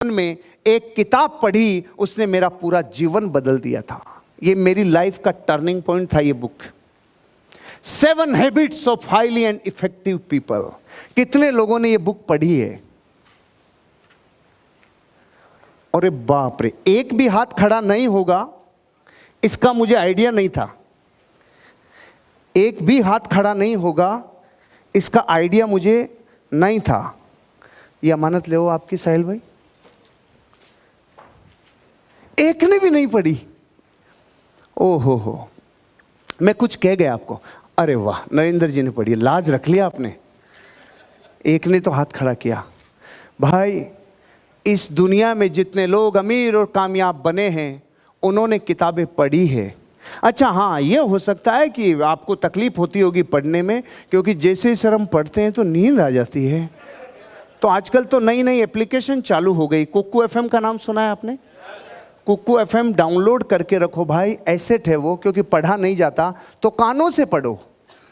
में एक किताब पढ़ी, उसने मेरा पूरा जीवन बदल दिया था। ये मेरी लाइफ का टर्निंग पॉइंट था ये book, 7 habits of highly and effective people. कितने लोगों ने ये बुक पढ़ी है? अरे बाप रे, एक भी हाथ खड़ा नहीं होगा, इसका मुझे आइडिया नहीं था। एक भी हाथ खड़ा नहीं होगा, इसका आइडिया मुझे नहीं था। ये अमानत ले आपकी साहिल भाई, एक ने भी नहीं पढ़ी। ओहो हो, मैं कुछ कह गया आपको। अरे वाह, नरेंद्र जी ने पढ़ी, लाज रख लिया आपने, एक ने तो हाथ खड़ा किया। भाई, इस दुनिया में जितने लोग अमीर और कामयाब बने हैं, उन्होंने किताबें पढ़ी है। अच्छा हाँ, ये हो सकता है कि आपको तकलीफ होती होगी पढ़ने में, क्योंकि जैसे ही हम पढ़ते हैं तो नींद आ जाती है। तो आजकल तो नई नई एप्लीकेशन चालू हो गई। कुक्कू एफएम का नाम सुना है आपने? कुक्कू एफएम डाउनलोड करके रखो भाई, एसेट है वो, क्योंकि पढ़ा नहीं जाता तो कानों से पढ़ो।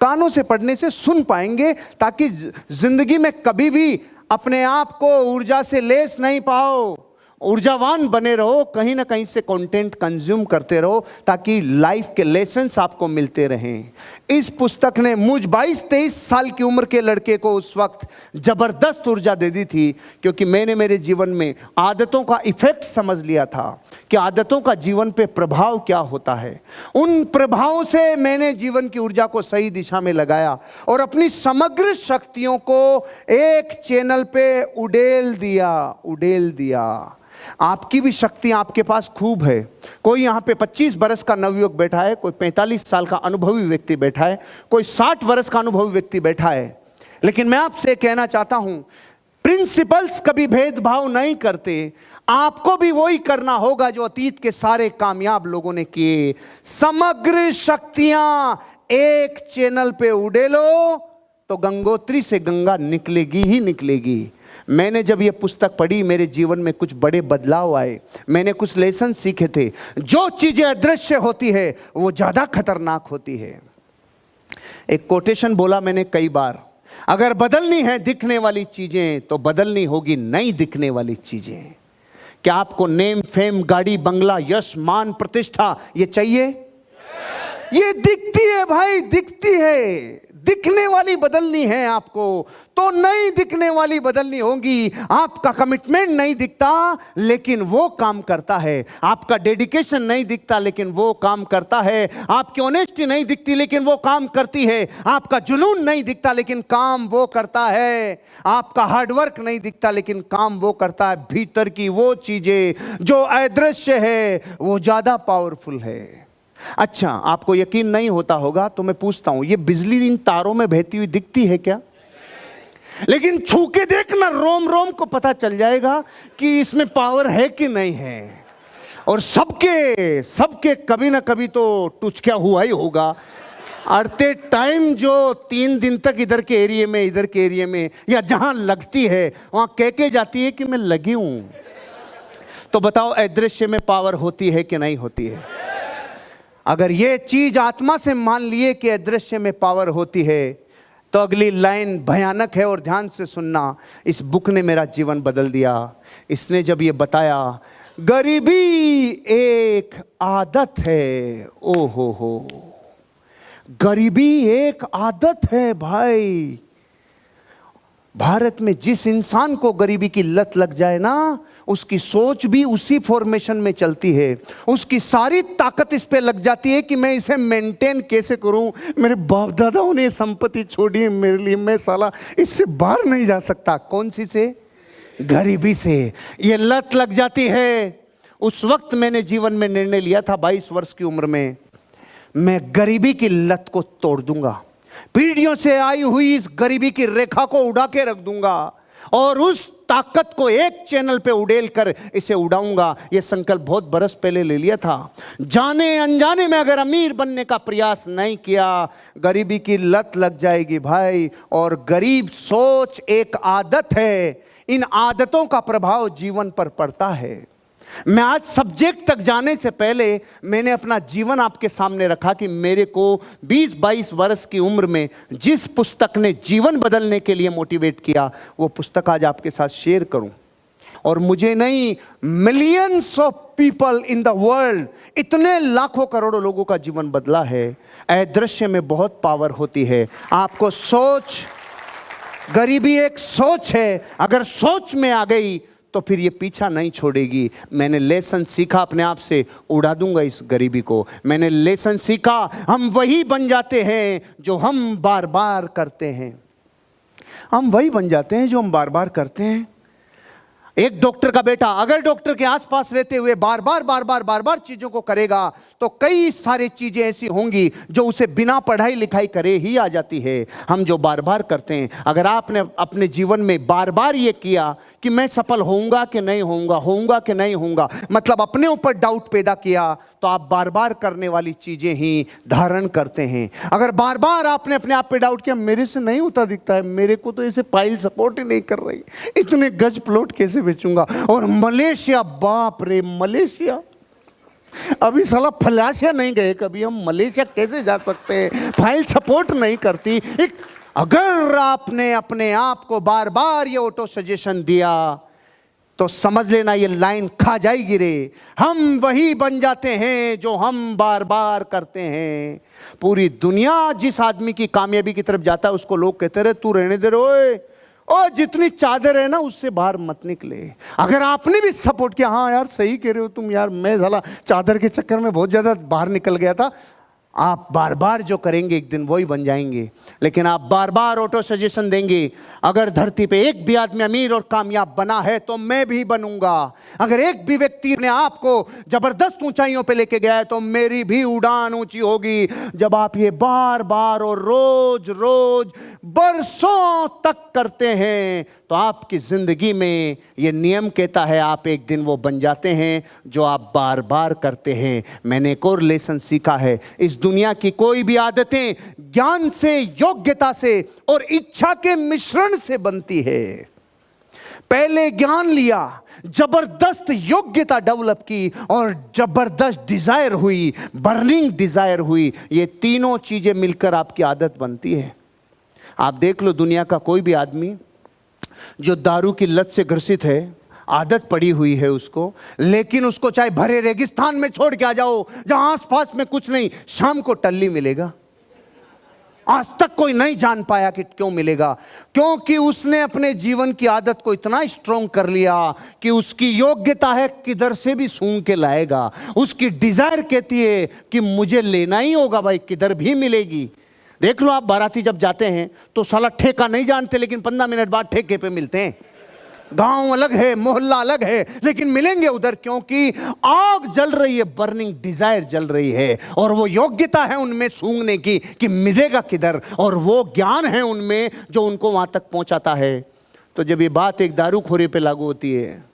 कानों से पढ़ने से सुन पाएंगे, ताकि जिंदगी में कभी भी अपने आप को ऊर्जा से लेस नहीं पाओ, ऊर्जावान बने रहो, कहीं ना कहीं से कंटेंट कंज्यूम करते रहो, ताकि लाइफ के लेसन्स आपको मिलते रहें। इस पुस्तक ने मुझ 22-23 साल की उम्र के लड़के को उस वक्त जबरदस्त ऊर्जा दे दी थी, क्योंकि मैंने मेरे जीवन में आदतों का इफेक्ट समझ लिया था कि आदतों का जीवन पे प्रभाव क्या होता है। उन प्रभावों से मैंने जीवन की ऊर्जा को सही दिशा में लगाया और अपनी समग्र शक्तियों को एक चैनल पे उड़ेल दिया। आपकी भी शक्ति आपके पास खूब है। कोई यहाँ पे 25 बरस का नवयुवक बैठा है, कोई 45 साल का अनुभवी व्यक्ति बैठा है, कोई 60 बरस का अनुभवी व्यक्ति बैठा है। लेकिन मैं आपसे कहना चाहता हूं, प्रिंसिपल्स कभी भेदभाव नहीं करते। आपको भी वही करना होगा जो अतीत के सारे कामयाब लोगों ने किए। समग्र शक्तियां एक चैनल पे उड़ेलो तो गंगोत्री से गंगा निकलेगी ही निकलेगी। मैंने जब ये पुस्तक पढ़ी, मेरे जीवन में कुछ बड़े बदलाव आए। मैंने कुछ लेसन सीखे थे। जो चीजें अदृश्य होती है वो ज्यादा खतरनाक होती है। एक कोटेशन बोला मैंने कई बार, अगर बदलनी है दिखने वाली चीजें तो बदलनी होगी नहीं दिखने वाली चीजें। क्या आपको नेम, फेम, गाड़ी, बंगला, यश, मान, प्रतिष्ठा ये चाहिए? ये दिखती है भाई, दिखती है। दिखने वाली बदलनी है आपको तो नहीं दिखने वाली बदलनी होगी। आपका कमिटमेंट नहीं दिखता लेकिन वो काम करता है। आपका डेडिकेशन नहीं दिखता लेकिन वो काम करता है। आपकी ऑनेस्टी नहीं दिखती लेकिन वो काम करती है। आपका जुनून नहीं दिखता लेकिन काम वो करता है। आपका हार्डवर्क नहीं दिखता लेकिन काम वो करता है। भीतर की वो चीजें जो अदृश्य है वो ज्यादा पावरफुल है। अच्छा, आपको यकीन नहीं होता होगा तो मैं पूछता हूं, ये बिजली इन तारों में बहती हुई दिखती है क्या? लेकिन छू के देखना, रोम रोम को पता चल जाएगा कि इसमें पावर है कि नहीं है। और सबके कभी ना कभी तो टुचक्या हुआ ही होगा। अड़ते टाइम जो 3 दिन तक इधर के एरिया में या जहां लगती है वहां कह के जाती है कि मैं लगी हूं। तो बताओ, अदृश्य में पावर होती है कि नहीं होती है? अगर ये चीज आत्मा से मान लिए कि अदृश्य में पावर होती है तो अगली लाइन भयानक है और ध्यान से सुनना। इस बुक ने मेरा जीवन बदल दिया। इसने जब ये बताया, गरीबी एक आदत है। ओ हो, गरीबी एक आदत है भाई। भारत में जिस इंसान को गरीबी की लत लग जाए ना, उसकी सोच भी उसी फॉर्मेशन में चलती है। उसकी सारी ताकत इस पे लग जाती है कि मैं इसे मेंटेन कैसे करूं। मेरे बाप दादाओं ने संपत्ति छोड़ी है मेरे लिए, मैं साला इससे बाहर नहीं जा सकता। कौन सी से? गरीबी से। ये लत लग जाती है। उस वक्त मैंने जीवन में निर्णय लिया था, 22 वर्ष की उम्र में, मैं गरीबी की लत को तोड़ दूंगा। पीढ़ियों से आई हुई इस गरीबी की रेखा को उड़ा के रख दूंगा और उस ताकत को एक चैनल पे उड़ेल कर इसे उड़ाऊंगा। यह संकल्प बहुत बरस पहले ले लिया था। जाने अनजाने में अगर अमीर बनने का प्रयास नहीं किया, गरीबी की लत लग जाएगी भाई। और गरीब सोच एक आदत है। इन आदतों का प्रभाव जीवन पर पड़ता है। मैं आज सब्जेक्ट तक जाने से पहले मैंने अपना जीवन आपके सामने रखा कि मेरे को 20-22 वर्ष की उम्र में जिस पुस्तक ने जीवन बदलने के लिए मोटिवेट किया, वो पुस्तक आज आपके साथ शेयर करूं। और मुझे नहीं, millions of people in the world, इतने लाखों करोड़ों लोगों का जीवन बदला है। अदृश्य में बहुत पावर होती है। आपको सोच, गरीबी एक सोच है, अगर सोच में आ गई तो फिर ये पीछा नहीं छोड़ेगी। मैंने लेसन सीखा, अपने आप से उड़ा दूंगा इस गरीबी को। मैंने लेसन सीखा, हम वही बन जाते हैं जो हम बार बार करते हैं। हम वही बन जाते हैं जो हम बार बार करते हैं। एक डॉक्टर का बेटा अगर डॉक्टर के आसपास रहते हुए बार बार चीजों को करेगा तो कई सारी चीजें ऐसी होंगी जो उसे बिना पढ़ाई लिखाई करे ही आ जाती है। हम जो बार बार करते हैं, अगर आपने अपने जीवन में बार बार ये किया कि मैं सफल होऊंगा कि नहीं होऊंगा, होऊंगा कि नहीं होऊंगा, मतलब अपने ऊपर डाउट पैदा किया, तो आप बार बार करने वाली चीजें ही धारण करते हैं। अगर बार बार आपने अपने आप पे डाउट किया, मेरे से नहीं होता दिखता है, मेरे को तो ऐसे पाइल सपोर्ट ही नहीं कर रही, इतने गज प्लॉट कैसे बेचूंगा, और मलेशिया, बाप रे मलेशिया, अभी साला फलासिया नहीं गए कभी, हम मलेशिया कैसे जा सकते हैं, फाइल सपोर्ट नहीं करती। अगर आपने अपने आप को बार बार ये ऑटो सजेशन दिया तो समझ लेना ये लाइन खा जाएगी रे। हम वही बन जाते हैं जो हम बार बार करते हैं। पूरी दुनिया जिस आदमी की कामयाबी की तरफ जाता है उसको लोग कहते रहे तू रहने दे रे, और जितनी चादर है ना उससे बाहर मत निकले। अगर आपने भी सपोर्ट किया, हाँ यार सही कह रहे हो तुम यार, मैं साला चादर के चक्कर में बहुत ज्यादा बाहर निकल गया था, आप बार बार जो करेंगे एक दिन वही बन जाएंगे। लेकिन आप बार बार ऑटो सजेशन देंगे, अगर धरती पे एक भी आदमी अमीर और कामयाब बना है तो मैं भी बनूंगा, अगर एक भी व्यक्ति ने आपको जबरदस्त ऊंचाइयों पे लेके गया है तो मेरी भी उड़ान ऊंची होगी। जब आप ये बार बार और रोज रोज बरसों तक करते हैं तो आपकी जिंदगी में ये नियम कहता है आप एक दिन वो बन जाते हैं जो आप बार बार करते हैं। मैंने एक और लेसन सीखा है, इस दुनिया की कोई भी आदतें ज्ञान से, योग्यता से और इच्छा के मिश्रण से बनती है। पहले ज्ञान लिया, जबरदस्त योग्यता डेवलप की और जबरदस्त डिजायर हुई, बर्निंग डिजायर हुई, ये तीनों चीजें मिलकर आपकी आदत बनती है। आप देख लो दुनिया का कोई भी आदमी जो दारू की लत से ग्रसित है, आदत पड़ी हुई है उसको, लेकिन उसको चाहे भरे रेगिस्तान में छोड़ के आ जाओ जहां आसपास में कुछ नहीं, शाम को टल्ली मिलेगा। आज तक कोई नहीं जान पाया कि क्यों मिलेगा, क्योंकि उसने अपने जीवन की आदत को इतना स्ट्रॉन्ग कर लिया कि उसकी योग्यता है किधर से भी सूंघ के लाएगा। उसकी डिजायर कहती है कि मुझे लेना ही होगा भाई, किधर भी मिलेगी। देख लो आप बाराती जब जाते हैं तो साला ठेका नहीं जानते, लेकिन 15 मिनट बाद ठेके पे मिलते हैं। गांव अलग है, मोहल्ला अलग है, लेकिन मिलेंगे उधर, क्योंकि आग जल रही है, बर्निंग डिजायर जल रही है, और वो योग्यता है उनमें सूंघने की कि मिलेगा किधर, और वो ज्ञान है उनमें जो उनको वहां तक पहुंचाता है। तो जब ये बात एक दारूखोरी पे लागू होती है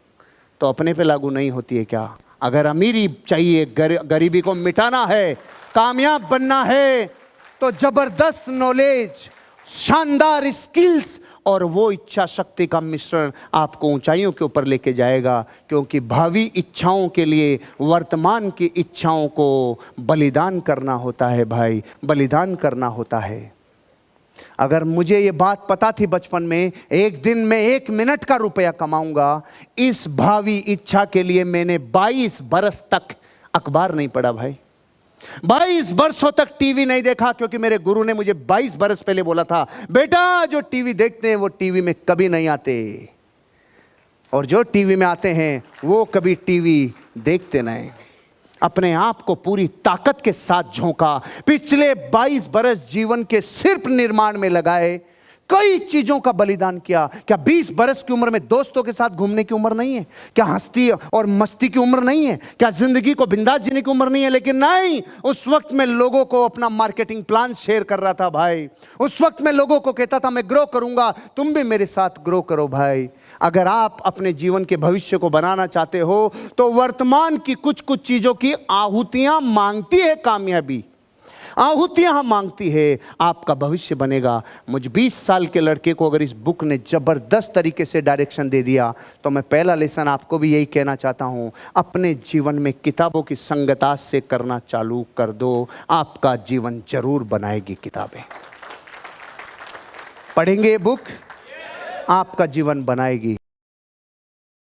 तो अपने पे लागू नहीं होती है क्या? अगर अमीरी चाहिए, गरीबी को मिटाना है, कामयाब बनना है, तो जबरदस्त नॉलेज, शानदार स्किल्स और वो इच्छा शक्ति का मिश्रण आपको ऊंचाइयों के ऊपर लेके जाएगा। क्योंकि भावी इच्छाओं के लिए वर्तमान की इच्छाओं को बलिदान करना होता है भाई, बलिदान करना होता है। अगर मुझे ये बात पता थी बचपन में, एक दिन में 1 मिनट का रुपया कमाऊंगा, इस भावी इच्छा के लिए मैंने 22 बरस तक अखबार नहीं पढ़ा भाई, 22 बरसों तक टीवी नहीं देखा, क्योंकि मेरे गुरु ने मुझे 22 बरस पहले बोला था, बेटा जो टीवी देखते हैं वो टीवी में कभी नहीं आते, और जो टीवी में आते हैं वो कभी टीवी देखते नहीं। अपने आप को पूरी ताकत के साथ झोंका, पिछले 22 बरस जीवन के सिर्फ निर्माण में लगाए, कई चीजों का बलिदान किया। क्या 20 बरस की उम्र में दोस्तों के साथ घूमने की उम्र नहीं है? क्या हंसती और मस्ती की उम्र नहीं है? क्या जिंदगी को बिंदास जीने की उम्र नहीं है? लेकिन नहीं, उस वक्त मैं लोगों को अपना मार्केटिंग प्लान शेयर कर रहा था भाई। उस वक्त मैं लोगों को कहता था मैं ग्रो करूंगा, तुम भी मेरे साथ ग्रो करो भाई। अगर आप अपने जीवन के भविष्य को बनाना चाहते हो तो वर्तमान की कुछ कुछ चीजों की आहुतियां मांगती है कामयाबी, आहुतियां मांगती है, आपका भविष्य बनेगा। मुझ 20 साल के लड़के को अगर इस बुक ने जबरदस्त तरीके से डायरेक्शन दे दिया तो मैं पहला लेसन आपको भी यही कहना चाहता हूं, अपने जीवन में किताबों की संगत से करना चालू कर दो, आपका जीवन जरूर बनाएगी किताबें। पढ़ेंगे ये बुक, आपका जीवन बनाएगी।